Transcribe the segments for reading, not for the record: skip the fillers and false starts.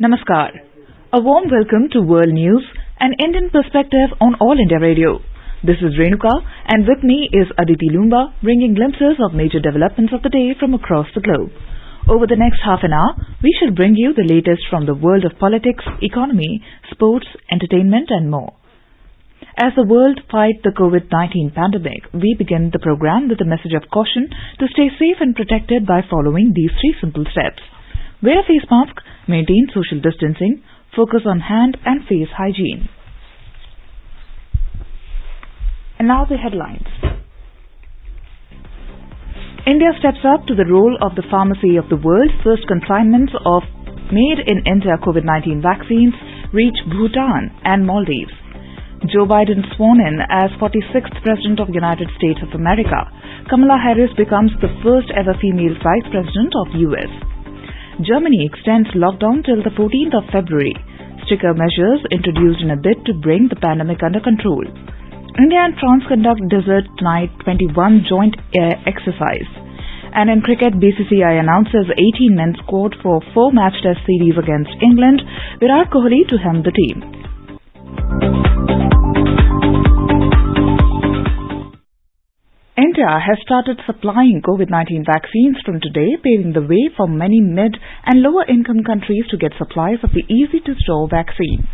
Namaskar. A warm welcome to World News, an Indian perspective on All India Radio. This is Renuka, and with me is Aditi Lumba, bringing glimpses of major developments of the day from across the globe. Over the next half an hour, we shall bring you the latest from the world of politics, economy, sports, entertainment and more. As the world fights the COVID-19 pandemic, we begin the program with a message of caution to stay safe and protected by following these 3 simple steps. Wear a face mask, maintain social distancing, focus on hand and face hygiene. And now the headlines. India steps up to the role of the pharmacy of the world. First consignments of made in India COVID-19 vaccines reach Bhutan and Maldives. Joe Biden sworn in as 46th President of the United States of America. Kamala Harris becomes the first ever female Vice President of US. Germany extends lockdown till the 14th of February. Stricter measures introduced in a bid to bring the pandemic under control. India and France conduct Desert Night 21 joint air exercise. And in cricket, BCCI announces 18-men squad for 4-match test series against England. Virat Kohli to helm the team. India has started supplying COVID-19 vaccines from today, paving the way for many mid- and lower-income countries to get supplies of the easy-to-store vaccines.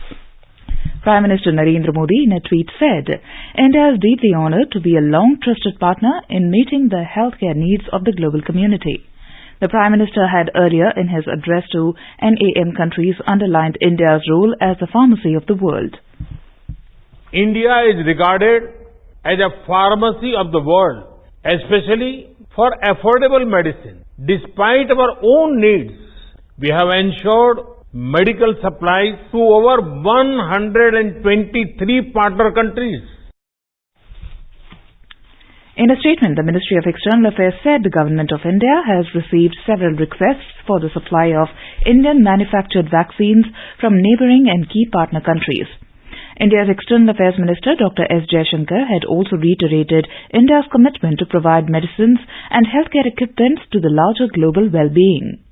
Prime Minister Narendra Modi in a tweet said, India is deeply honoured to be a long-trusted partner in meeting the healthcare needs of the global community. The Prime Minister had earlier in his address to NAM countries underlined India's role as the pharmacy of the world. India is regarded as a pharmacy of the world, especially for affordable medicine. Despite our own needs, we have ensured medical supplies to over 123 partner countries. In a statement, the Ministry of External Affairs said the Government of India has received several requests for the supply of Indian-manufactured vaccines from neighbouring and key partner countries. India's External Affairs Minister Dr. S. Jaishankar had also reiterated India's commitment to provide medicines and healthcare equipment to the larger global well-being.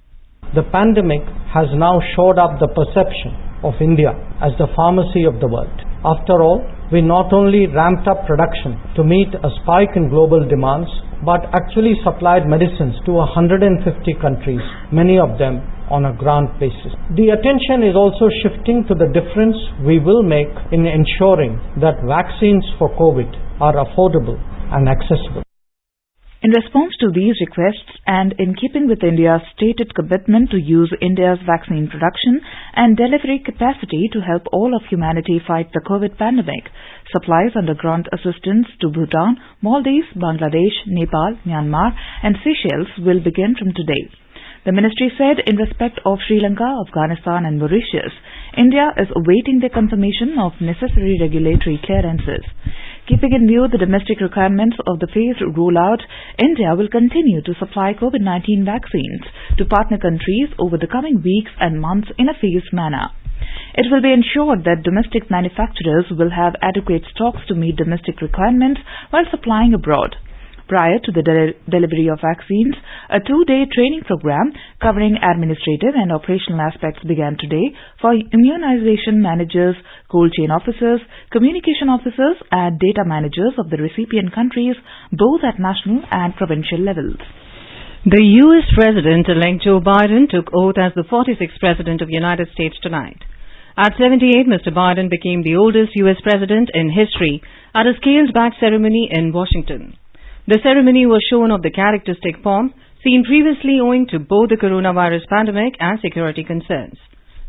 The pandemic has now shored up the perception of India as the pharmacy of the world. After all, we not only ramped up production to meet a spike in global demands, but actually supplied medicines to 150 countries, many of them on a grant basis. The attention is also shifting to the difference we will make in ensuring that vaccines for COVID are affordable and accessible. In response to these requests and in keeping with India's stated commitment to use India's vaccine production and delivery capacity to help all of humanity fight the COVID pandemic, supplies under grant assistance to Bhutan, Maldives, Bangladesh, Nepal, Myanmar and Seychelles will begin from today. The ministry said in respect of Sri Lanka, Afghanistan and Mauritius, India is awaiting the confirmation of necessary regulatory clearances. Keeping in view the domestic requirements of the phased rollout, India will continue to supply COVID-19 vaccines to partner countries over the coming weeks and months in a phased manner. It will be ensured that domestic manufacturers will have adequate stocks to meet domestic requirements while supplying abroad. Prior to the delivery of vaccines, a 2-day training program covering administrative and operational aspects began today for immunization managers, cold chain officers, communication officers and data managers of the recipient countries, both at national and provincial levels. The U.S. President-elect Joe Biden took oath as the 46th President of the United States tonight. At 78, Mr. Biden became the oldest U.S. President in history at a scaled-back ceremony in Washington. The ceremony was shown of the characteristic pomp seen previously owing to both the coronavirus pandemic and security concerns.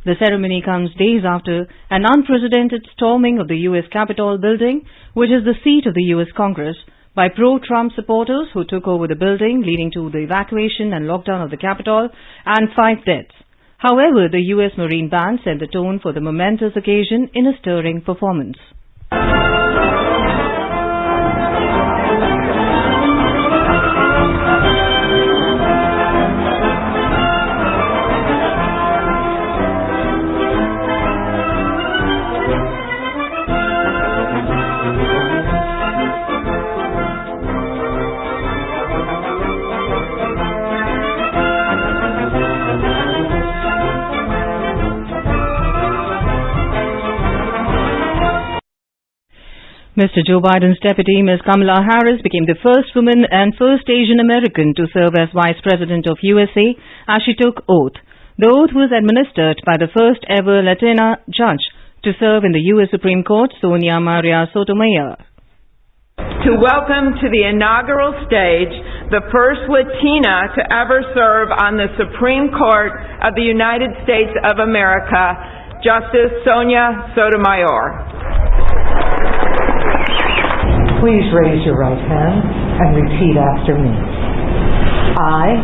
The ceremony comes days after an unprecedented storming of the U.S. Capitol building, which is the seat of the U.S. Congress, by pro-Trump supporters who took over the building, leading to the evacuation and lockdown of the Capitol and 5 deaths. However, the U.S. Marine Band set the tone for the momentous occasion in a stirring performance. Mr. Joe Biden's deputy, Ms. Kamala Harris, became the first woman and first Asian American to serve as Vice President of USA as she took oath. The oath was administered by the first ever Latina judge to serve in the U.S. Supreme Court, Sonia Maria Sotomayor. To welcome to the inaugural stage the first Latina to ever serve on the Supreme Court of the United States of America, Justice Sonia Sotomayor. Please raise your right hand and repeat after me. I,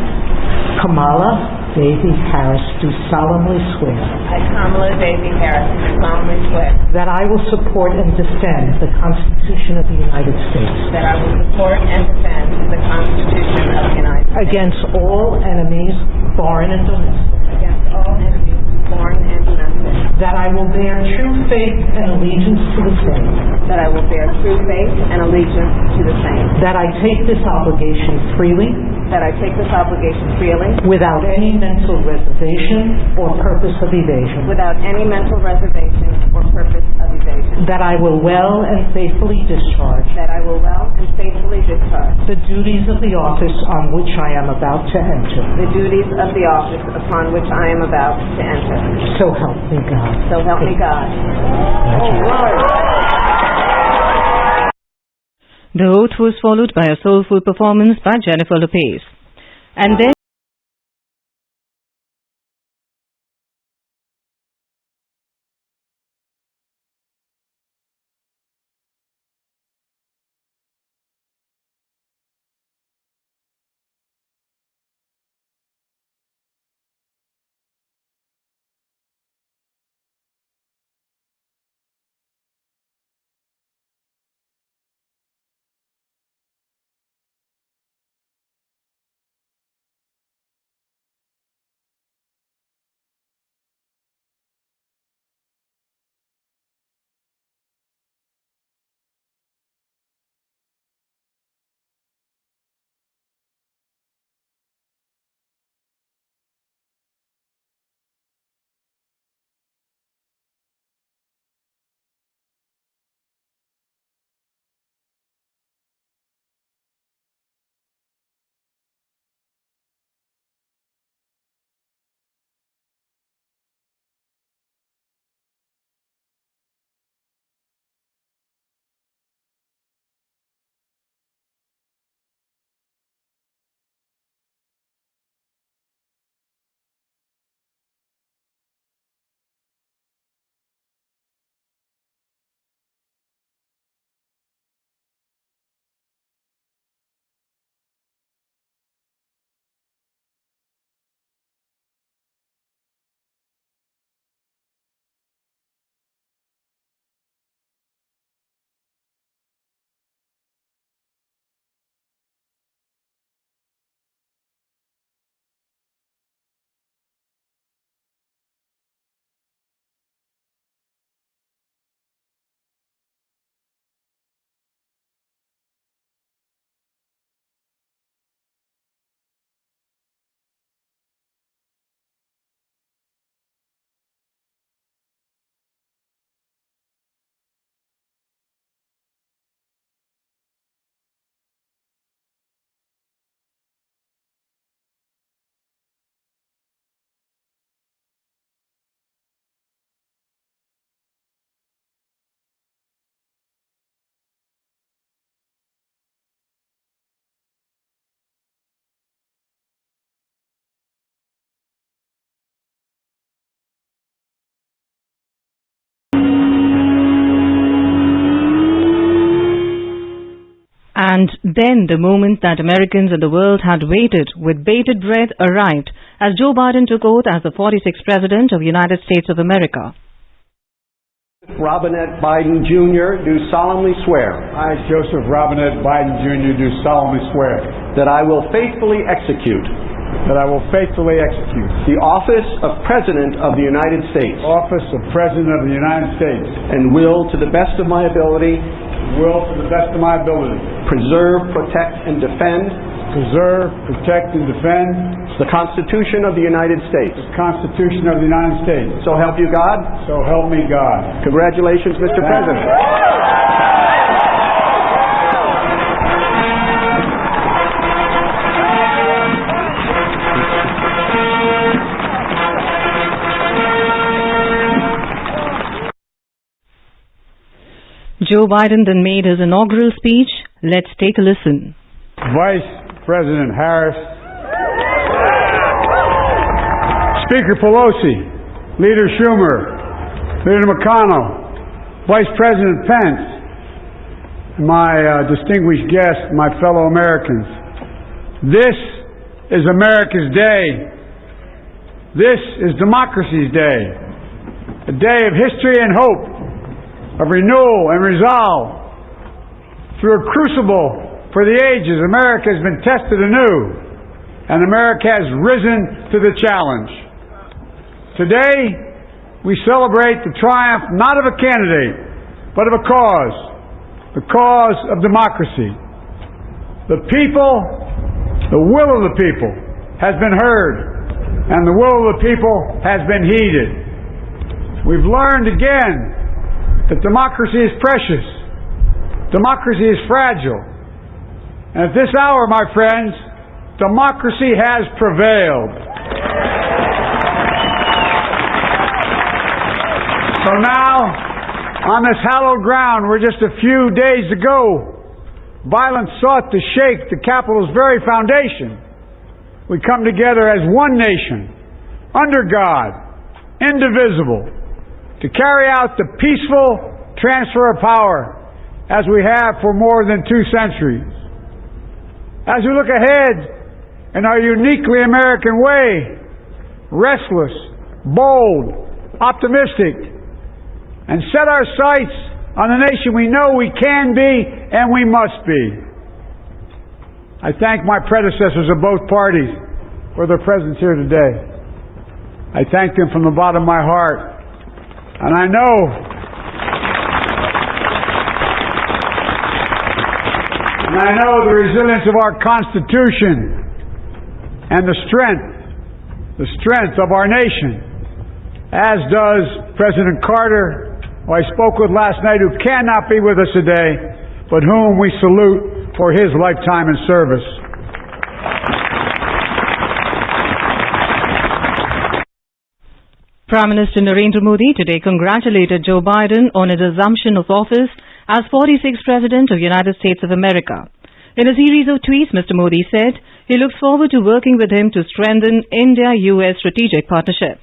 Kamala Daisy Harris, do solemnly swear. I, Kamala Daisy Harris, do solemnly swear. That I will support and defend the Constitution of the United States. That I will support and defend the Constitution of the United States. Against all enemies, foreign and domestic. Against all enemies, foreign and domestic. That I will bear true faith and allegiance to the same. That I will bear true faith and allegiance to the same. That I take this obligation freely. That I take this obligation freely. Without any mental reservation or purpose of evasion. Without any mental reservation or purpose of evasion. That I will well and faithfully discharge. That I will well and faithfully discharge. The duties of the office on which I am about to enter. The duties of the office upon which I am about to enter. So help me God. So help me God. The oath was followed by a soulful performance by Jennifer Lopez. And then the moment that Americans and the world had waited with bated breath arrived as Joe Biden took oath as the 46th President of the United States of America. Robinette Biden Jr. do solemnly swear. I, Joseph Robinette Biden Jr. do solemnly swear. That I will faithfully execute. That I will faithfully execute. The office of President of the United States. Office of President of the United States. And will, to the best of my ability. Will, to the best of my ability. Preserve, protect, and defend. Preserve, protect, and defend. The Constitution of the United States. The Constitution of the United States. So help you God. So help me God. Congratulations, Mr. President. Joe Biden then made his inaugural speech. Let's take a listen. Vice President Harris, Speaker Pelosi, Leader Schumer, Leader McConnell, Vice President Pence, and my distinguished guests, my fellow Americans. This is America's day. This is democracy's day. A day of history and hope, of renewal and resolve. Through a crucible for the ages, America has been tested anew, and America has risen to the challenge. Today, we celebrate the triumph not of a candidate, but of a cause, the cause of democracy. The people, the will of the people has been heard, and the will of the people has been heeded. We've learned again that democracy is precious. Democracy is fragile. And at this hour, my friends, democracy has prevailed. So now, on this hallowed ground where just a few days ago violence sought to shake the Capitol's very foundation, we come together as one nation, under God, indivisible, to carry out the peaceful transfer of power as we have for more than 2 centuries. As we look ahead in our uniquely American way, restless, bold, optimistic, and set our sights on the nation we know we can be and we must be. I thank my predecessors of both parties for their presence here today. I thank them from the bottom of my heart. And I know the resilience of our Constitution and the strength of our nation, as does President Carter, who I spoke with last night, who cannot be with us today, but whom we salute for his lifetime in service. Prime Minister Narendra Modi today congratulated Joe Biden on his assumption of office as 46th President of the United States of America. In a series of tweets, Mr. Modi said he looks forward to working with him to strengthen India-US strategic partnership.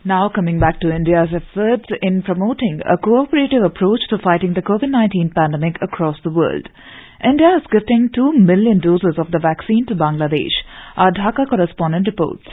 Now coming back to India's efforts in promoting a cooperative approach to fighting the COVID-19 pandemic across the world. India is gifting 2 million doses of the vaccine to Bangladesh. Our Dhaka correspondent reports.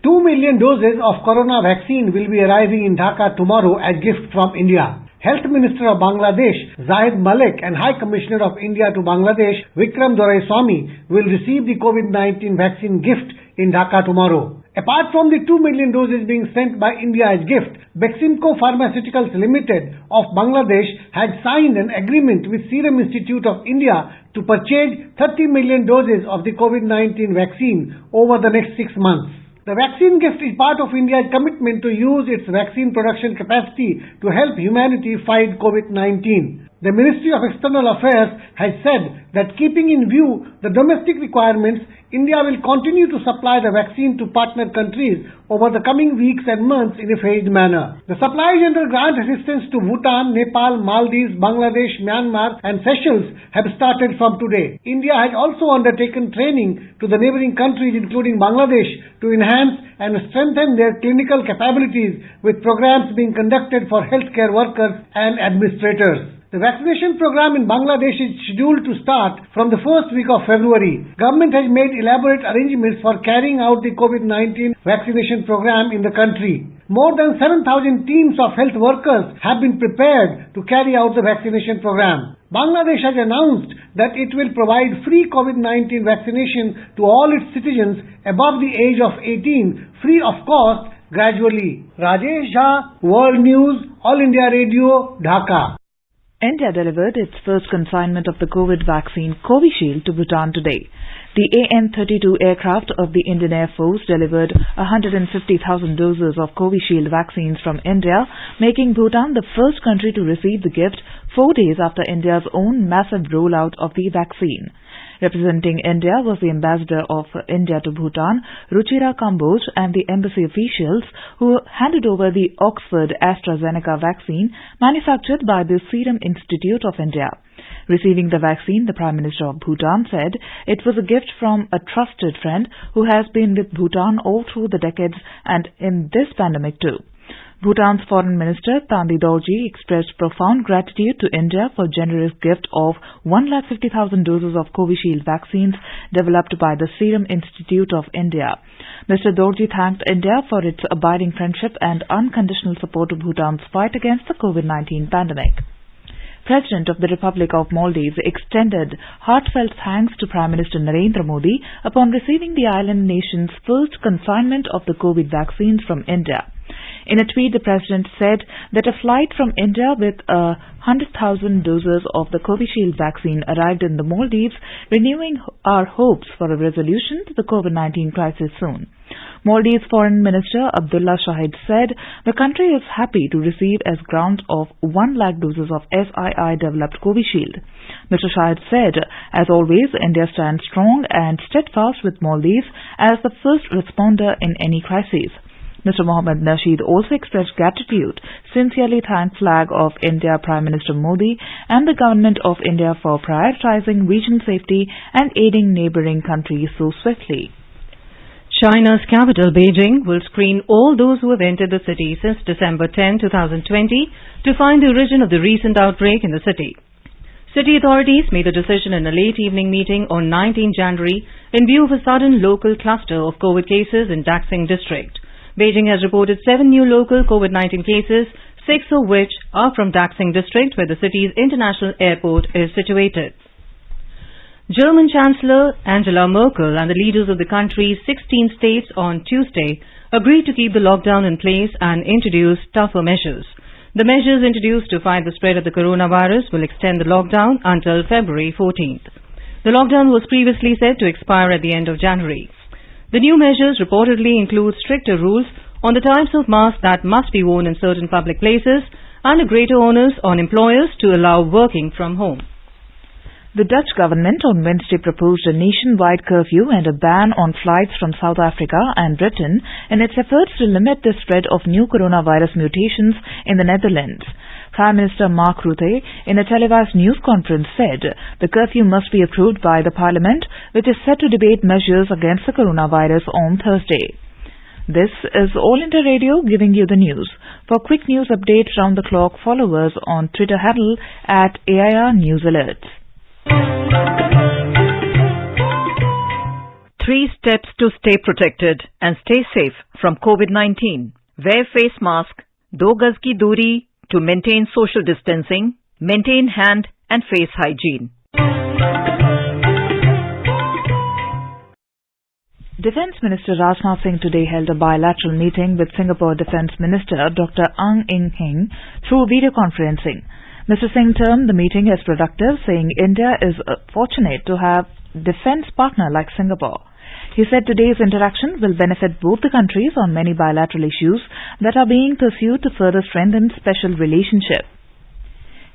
2 million doses of corona vaccine will be arriving in Dhaka tomorrow as gift from India. Health Minister of Bangladesh, Zahid Malik, and High Commissioner of India to Bangladesh, Vikram Doraiswamy, will receive the COVID-19 vaccine gift in Dhaka tomorrow. Apart from the 2 million doses being sent by India as gift, Beximco Pharmaceuticals Limited of Bangladesh had signed an agreement with Serum Institute of India to purchase 30 million doses of the COVID-19 vaccine over the next 6 months. The vaccine gift is part of India's commitment to use its vaccine production capacity to help humanity fight COVID-19. The Ministry of External Affairs has said that keeping in view the domestic requirements, India will continue to supply the vaccine to partner countries over the coming weeks and months in a phased manner. The supplies under grant assistance to Bhutan, Nepal, Maldives, Bangladesh, Myanmar and Seychelles have started from today. India has also undertaken training to the neighboring countries including Bangladesh to enhance and strengthen their clinical capabilities with programs being conducted for healthcare workers and administrators. The vaccination program in Bangladesh is scheduled to start from the first week of February. Government has made elaborate arrangements for carrying out the COVID-19 vaccination program in the country. More than 7,000 teams of health workers have been prepared to carry out the vaccination program. Bangladesh has announced that it will provide free COVID-19 vaccination to all its citizens above the age of 18, free of cost, gradually. Rajesh Jha, World News, All India Radio, Dhaka. India delivered its first consignment of the COVID vaccine Covishield to Bhutan today. The AN-32 aircraft of the Indian Air Force delivered 150,000 doses of Covishield vaccines from India, making Bhutan the first country to receive the gift 4 days after India's own massive rollout of the vaccine. Representing India was the Ambassador of India to Bhutan, Ruchira Kamboj, and the embassy officials who handed over the Oxford AstraZeneca vaccine manufactured by the Serum Institute of India. Receiving the vaccine, the Prime Minister of Bhutan said it was a gift from a trusted friend who has been with Bhutan all through the decades and in this pandemic too. Bhutan's Foreign Minister Tandi Dorji expressed profound gratitude to India for generous gift of 150,000 doses of Covishield vaccines developed by the Serum Institute of India. Mr. Dorji thanked India for its abiding friendship and unconditional support to Bhutan's fight against the COVID-19 pandemic. President of the Republic of Maldives extended heartfelt thanks to Prime Minister Narendra Modi upon receiving the island nation's first consignment of the COVID vaccines from India. In a tweet, the President said that a flight from India with 100,000 doses of the Covishield vaccine arrived in the Maldives, renewing our hopes for a resolution to the COVID-19 crisis soon. Maldives Foreign Minister Abdullah Shahid said the country is happy to receive as grant of 1 lakh doses of SII-developed Covishield. Mr. Shahid said, as always, India stands strong and steadfast with Maldives as the first responder in any crisis. Mr. Mohammad Nasheed also expressed gratitude, sincerely thanked flag of India Prime Minister Modi and the Government of India for prioritizing regional safety and aiding neighboring countries so swiftly. China's capital, Beijing, will screen all those who have entered the city since December 10, 2020 to find the origin of the recent outbreak in the city. City authorities made the decision in a late evening meeting on 19 January in view of a sudden local cluster of COVID cases in Daxing district. Beijing has reported 7 new local COVID-19 cases, 6 of which are from Daxing district, where the city's international airport is situated. German Chancellor Angela Merkel and the leaders of the country's 16 states on Tuesday agreed to keep the lockdown in place and introduce tougher measures. The measures introduced to fight the spread of the coronavirus will extend the lockdown until February 14th. The lockdown was previously set to expire at the end of January. The new measures reportedly include stricter rules on the types of masks that must be worn in certain public places and a greater onus on employers to allow working from home. The Dutch government on Wednesday proposed a nationwide curfew and a ban on flights from South Africa and Britain in its efforts to limit the spread of new coronavirus mutations in the Netherlands. Prime Minister Mark Rutte, in a televised news conference, said the curfew must be approved by the Parliament, which is set to debate measures against the coronavirus on Thursday. This is All India Radio giving you the news. For quick news updates round the clock, follow us on Twitter handle at AIR News Alerts. 3 steps to stay protected and stay safe from COVID-19. Wear face mask, 2 gaz ki duri to maintain social distancing, maintain hand and face hygiene. Defence Minister Rajnath Singh today held a bilateral meeting with Singapore Defence Minister Dr. Ang Eng Heng through video conferencing. Mr. Singh termed the meeting as productive, saying India is fortunate to have a defence partner like Singapore. He said today's interaction will benefit both the countries on many bilateral issues that are being pursued to further strengthen special relationship.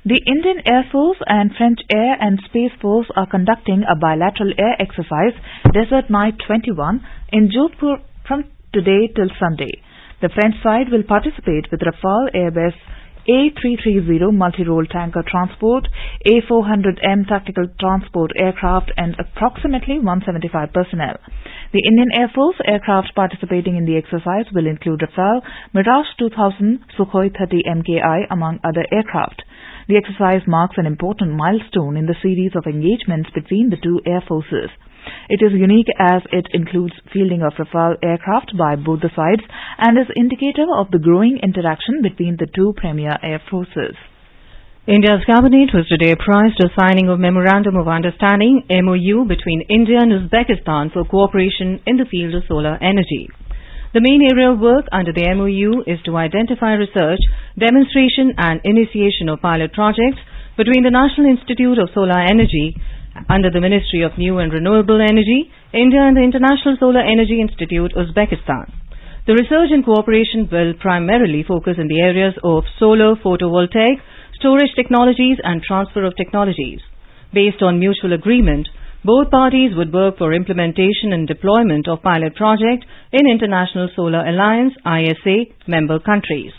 The Indian Air Force and French Air and Space Force are conducting a bilateral air exercise, Desert Night 21, in Jodhpur from today till Sunday. The French side will participate with Rafale Airbus A330 multi-role tanker transport, A400M tactical transport aircraft and approximately 175 personnel. The Indian Air Force aircraft participating in the exercise will include Rafale, Mirage 2000, Sukhoi 30 MKI among other aircraft. The exercise marks an important milestone in the series of engagements between the two air forces. It is unique as it includes fielding of Rafale aircraft by both the sides and is indicative of the growing interaction between the two premier air forces. India's cabinet was today apprised of signing of Memorandum of Understanding MOU between India and Uzbekistan for cooperation in the field of solar energy. The main area of work under the MOU is to identify research, demonstration and initiation of pilot projects between the National Institute of Solar Energy under the Ministry of New and Renewable Energy, India and the International Solar Energy Institute, Uzbekistan. The research and cooperation will primarily focus in the areas of solar photovoltaic, storage technologies and transfer of technologies. Based on mutual agreement, Both parties would work for implementation and deployment of pilot project in International Solar Alliance (ISA) member countries.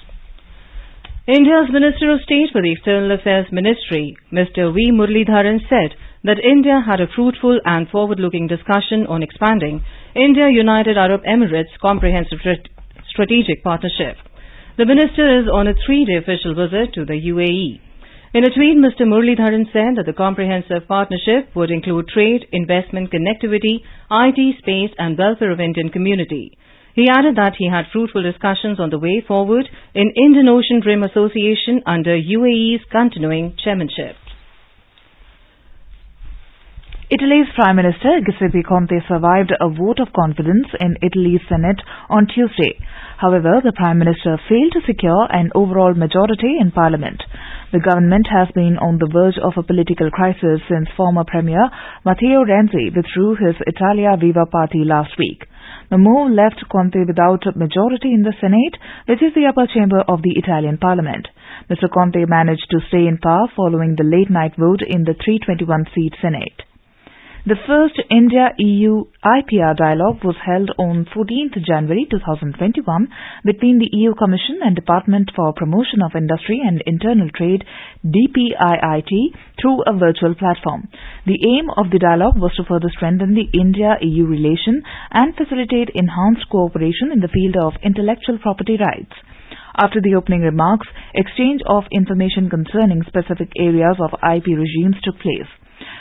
India's Minister of State for the External Affairs Ministry, Mr. V. Muralidharan, said that India had a fruitful and forward-looking discussion on expanding India-United Arab Emirates Comprehensive Strategic Partnership. The minister is on a 3-day official visit to the UAE. In a tweet, Mr. Muralidharan said that the comprehensive partnership would include trade, investment, connectivity, IT, space and welfare of Indian community. He added that he had fruitful discussions on the way forward in Indian Ocean Rim Association under UAE's continuing chairmanship. Italy's Prime Minister Giuseppe Conte survived a vote of confidence in Italy's Senate on Tuesday. However, the Prime Minister failed to secure an overall majority in Parliament. The government has been on the verge of a political crisis since former Premier Matteo Renzi withdrew his Italia Viva party last week. The move left Conte without a majority in the Senate, which is the upper chamber of the Italian Parliament. Mr. Conte managed to stay in power following the late-night vote in the 321-seat Senate. The first India-EU IPR dialogue was held on 14th January 2021 between the EU Commission and Department for Promotion of Industry and Internal Trade DPIIT through a virtual platform. The aim of the dialogue was to further strengthen the India-EU relation and facilitate enhanced cooperation in the field of intellectual property rights. After the opening remarks, exchange of information concerning specific areas of IP regimes took place.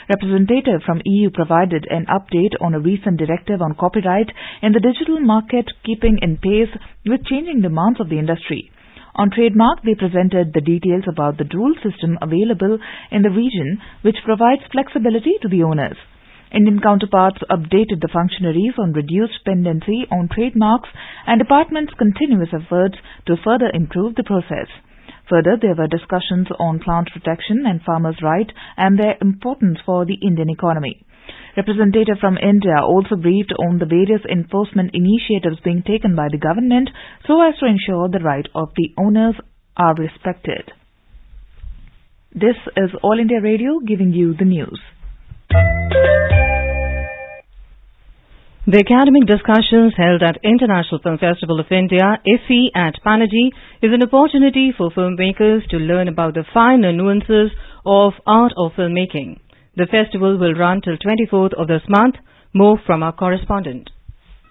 Representative from EU provided an update on a recent directive on copyright in the digital market, keeping in pace with changing demands of the industry. On trademark, they presented the details about the dual system available in the region, which provides flexibility to the owners. Indian counterparts updated the functionaries on reduced pendency on trademarks and department's continuous efforts to further improve the process. Further, there were discussions on plant protection and farmers' rights and their importance for the Indian economy. Representative from India also briefed on the various enforcement initiatives being taken by the government so as to ensure the rights of the owners are respected. This is All India Radio giving you the news. The academic discussions held at International Film Festival of India, IFFI, at Panaji is an opportunity for filmmakers to learn about the finer nuances of art of filmmaking. The festival will run till 24th of this month. More from our correspondent.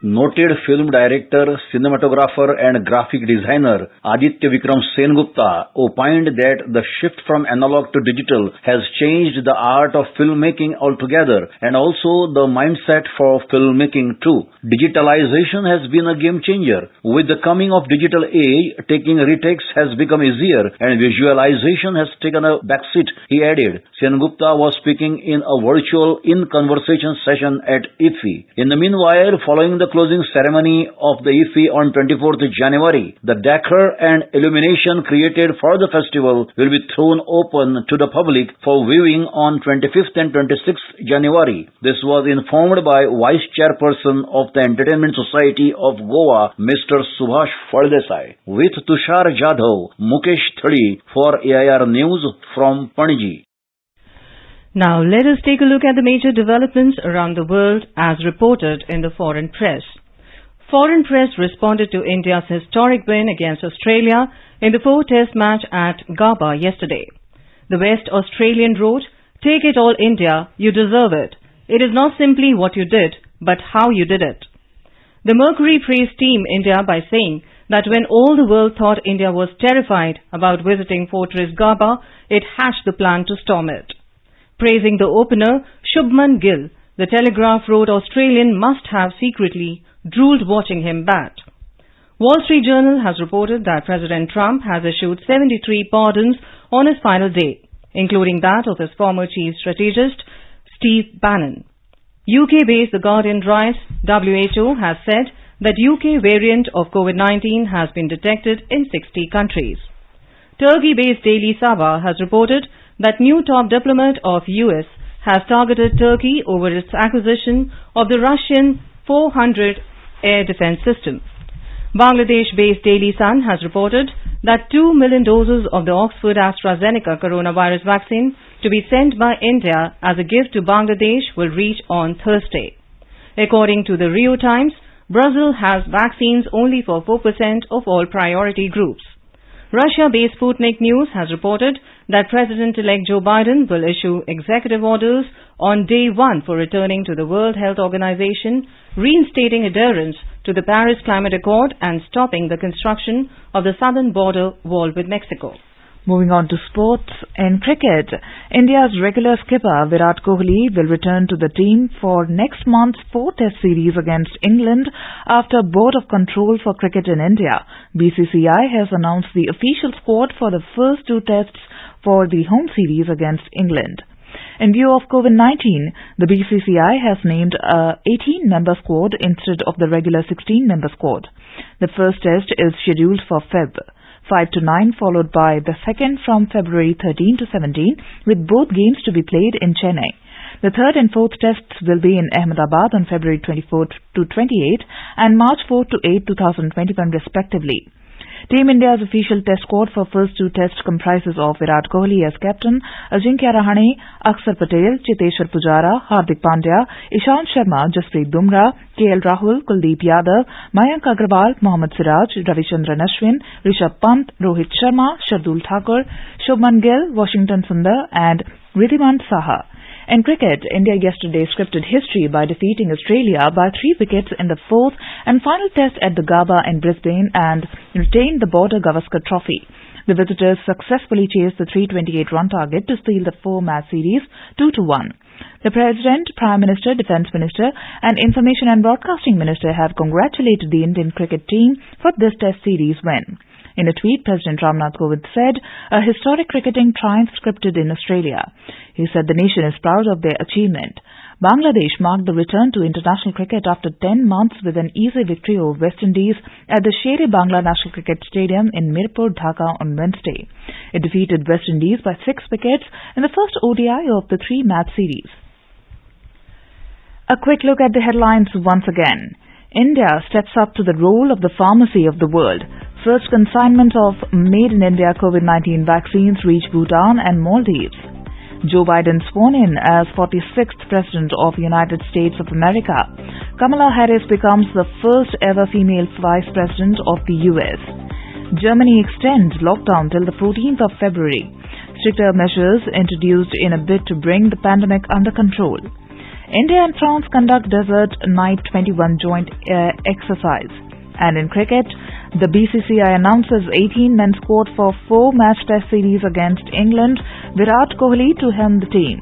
Noted film director, cinematographer and graphic designer Aditya Vikram Sengupta opined that the shift from analog to digital has changed the art of filmmaking altogether and also the mindset for filmmaking too. Digitalization has been a game changer. With the coming of digital age, taking retakes has become easier and visualization has taken a backseat, he added. Sengupta was speaking in a virtual in-conversation session at IFFI. In the meanwhile, following the closing ceremony of the IFFI on 24th January, the decor and illumination created for the festival will be thrown open to the public for viewing on 25th and 26th January. This was informed by Vice Chairperson of the Entertainment Society of Goa, Mr. Subhash Faldesai. With Tushar Jadhav, Mukesh Thadi for AIR News from Panaji. Now let us take a look at the major developments around the world as reported in the foreign press. Foreign press responded to India's historic win against Australia in the 4-test match at Gaba yesterday. The West Australian wrote, "Take it all India, you deserve it. It is not simply what you did, but how you did it." The Mercury praised Team India by saying that when all the world thought India was terrified about visiting Fortress Gaba, it hatched the plan to storm it. Praising the opener, Shubman Gill, the Telegraph wrote Australian must have secretly drooled watching him bat. Wall Street Journal has reported that President Trump has issued 73 pardons on his final day, including that of his former chief strategist, Steve Bannon. UK-based The Guardian writes, WHO has said that UK variant of COVID-19 has been detected in 60 countries. Turkey-based Daily Sabah has reported that new top diplomat of US has targeted Turkey over its acquisition of the Russian 400 air defense system. Bangladesh-based Daily Sun has reported that 2 million doses of the Oxford AstraZeneca coronavirus vaccine to be sent by India as a gift to Bangladesh will reach on Thursday. According to the Rio Times, Brazil has vaccines only for 4% of all priority groups. Russia-based Sputnik News has reported that President-elect Joe Biden will issue executive orders on day one for returning to the World Health Organization, reinstating adherence to the Paris Climate Accord and stopping the construction of the southern border wall with Mexico. Moving on to sports. In cricket, India's regular skipper Virat Kohli will return to the team for next month's 4th Test series against England after Board of Control for Cricket in India, BCCI, has announced the official squad for the first 2 tests for the home series against England. In view of COVID-19, the BCCI has named a 18-member squad instead of the regular 16-member squad. The first test is scheduled for Feb. 5 to 9, followed by the second from February 13 to 17, with both games to be played in Chennai. The third and fourth tests will be in Ahmedabad on February 24 to 28 and March 4 to 8, 2021 respectively. Team India's official test squad for first 2 tests comprises of Virat Kohli as captain, Ajinkya Rahane, Akshar Patel, Cheteshwar Pujara, Hardik Pandya, Ishant Sharma, Jasprit Bumrah, KL Rahul, Kuldeep Yadav, Mayank Agrawal, Mohammad Siraj, Ravichandran Ashwin, Rishabh Pant, Rohit Sharma, Shardul Thakur, Shubman Gill, Washington Sundar and Riddhiman Saha. In cricket, India yesterday scripted history by defeating Australia by 3 wickets in the 4th and final test at the Gabba in Brisbane and retained the Border Gavaskar Trophy. The visitors successfully chased the 328-run target to steal the 4-match series 2-1. The President, Prime Minister, Defence Minister and Information and Broadcasting Minister have congratulated the Indian cricket team for this Test series win. In a tweet, President Ramnath Kovind said, "A historic cricketing triumph scripted in Australia." He said the nation is proud of their achievement. Bangladesh marked the return to international cricket after 10 months with an easy victory over West Indies at the Sher-e-Bangla National Cricket Stadium in Mirpur, Dhaka on Wednesday. It defeated West Indies by 6 wickets in the first ODI of the 3-match series. A quick look at the headlines once again. India steps up to the role of the pharmacy of the world. First consignment of Made in India COVID-19 vaccines reach Bhutan and Maldives. Joe Biden sworn in as 46th President of the United States of America. Kamala Harris becomes the first ever female Vice President of the U.S. Germany extends lockdown till the 14th of February. Stricter measures introduced in a bid to bring the pandemic under control. India and France conduct Desert Night 21 joint exercise. And in cricket, the BCCI announces 18-man squad for 4-match test series against England, Virat Kohli to helm the team.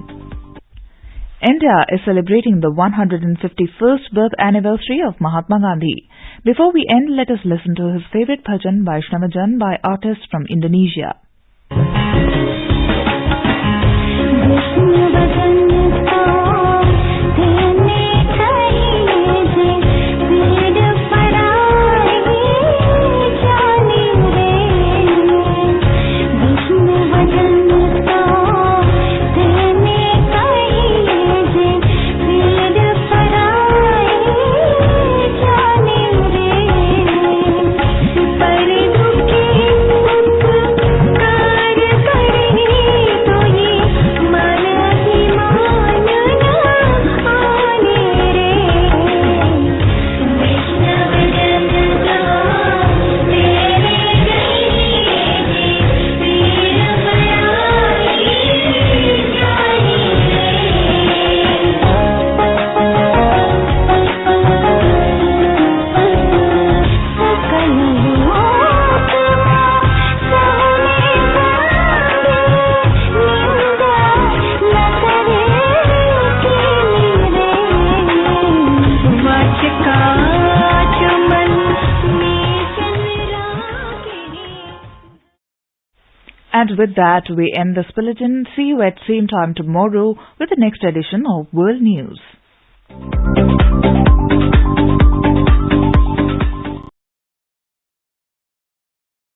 India is celebrating the 151st birth anniversary of Mahatma Gandhi. Before we end, let us listen to his favorite bhajan, Vaishnavajan, by artists from Indonesia. And with that, we end this bulletin. See you at same time tomorrow with the next edition of World News.